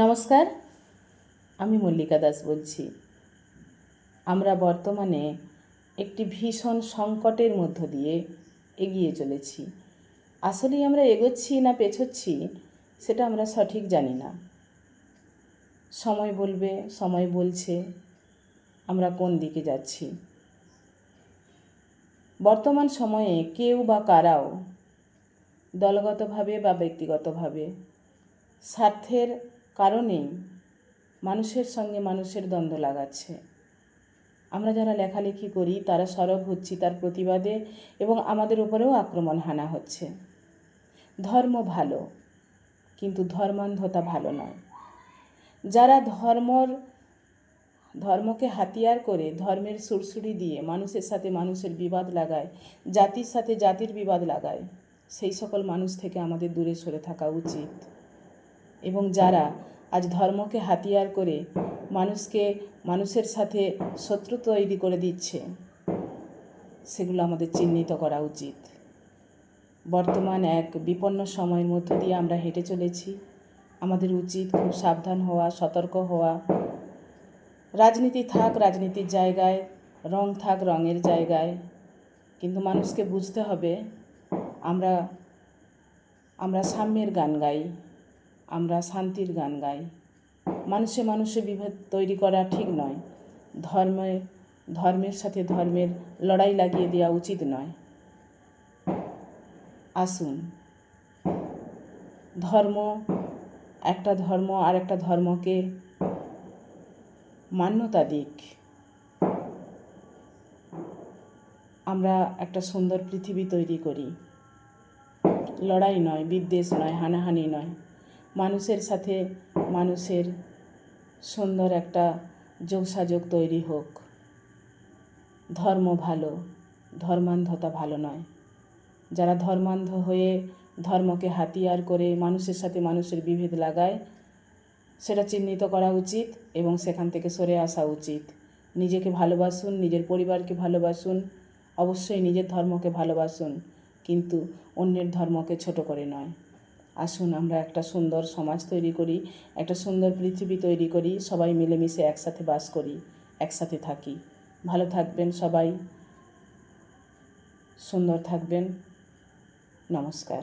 নমস্কার, আমি মল্লিকা দাস বলছি। আমরা বর্তমানে একটি ভীষণ সংকটের মধ্য দিয়ে এগিয়ে চলেছি। আসলেই আমরা এগোচ্ছি না পেছোচ্ছি সেটা আমরা সঠিক জানি না। সময় বলবে, সময় বলছে আমরা কোন দিকে যাচ্ছি। বর্তমান সময়ে কেউ বা কারাও দলগতভাবে বা ব্যক্তিগতভাবে স্বার্থের কারণেই মানুষের সঙ্গে মানুষের দ্বন্দ্ব লাগাচ্ছে। আমরা যারা লেখালেখি করি তারা সরব হচ্ছি তার প্রতিবাদে এবং আমাদের উপরেও আক্রমণ হানা হচ্ছে। ধর্ম ভালো, কিন্তু ধর্মান্ধতা ভালো নয়। যারা ধর্মকে হাতিয়ার করে ধর্মের সুরসুরি দিয়ে মানুষের সাথে মানুষের বিবাদ লাগায়, জাতির সাথে জাতির বিবাদ লাগায়, সেই সকল মানুষ থেকে আমাদের দূরে সরে থাকা উচিত। এবং যারা আজ ধর্মকে হাতিয়ার করে মানুষের সাথে শত্রু তৈরি করে দিচ্ছে, সেগুলো আমাদের চিহ্নিত করা উচিত। বর্তমান এক বিপন্ন সময়ের মধ্য দিয়ে আমরা হেঁটে চলেছি। আমাদের উচিত খুব সাবধান হওয়া, সতর্ক হওয়া। রাজনীতি থাক রাজনীতির জায়গায়, রং থাক রঙের জায়গায়, কিন্তু মানুষকে বুঝতে হবে আমরা সাম্যের গান গাই, আমরা শান্তির গান গাই। মানুষে বিভেদ তৈরি করা ঠিক নয়। ধর্মের সাথে ধর্মের লড়াই লাগিয়ে দেওয়া উচিত নয়। আসুন, একটা ধর্ম আর একটা ধর্মকে মান্যতা দিক। আমরা একটা সুন্দর পৃথিবী তৈরি করি। লড়াই নয়, বিদ্বেষ নয়, হানাহানি নয়। মানুষের সাথে মানুষের সুন্দর একটা যোগসাযোগ তৈরি হোক। ধর্ম ভালো, ধর্মান্ধতা ভালো নয়। যারা ধর্মান্ধ হয়ে ধর্মকে হাতিয়ার করে মানুষের সাথে মানুষের বিভেদ লাগায়, সেটা চিহ্নিত করা উচিত এবং সেখান থেকে সরে আসা উচিত। নিজেকে ভালোবাসুন, নিজের পরিবারকে ভালোবাসুন, অবশ্যই নিজের ধর্মকে ভালোবাসুন, কিন্তু অন্যের ধর্মকে ছোট করে নয়। আসুন আমরা একটা সুন্দর সমাজ তৈরি করি, একটা সুন্দর পৃথিবী তৈরি করি, সবাই মিলেমিশে একসাথে বাস করি, একসাথে থাকি। ভালো থাকবেন সবাই, সুন্দর থাকবেন। নমস্কার।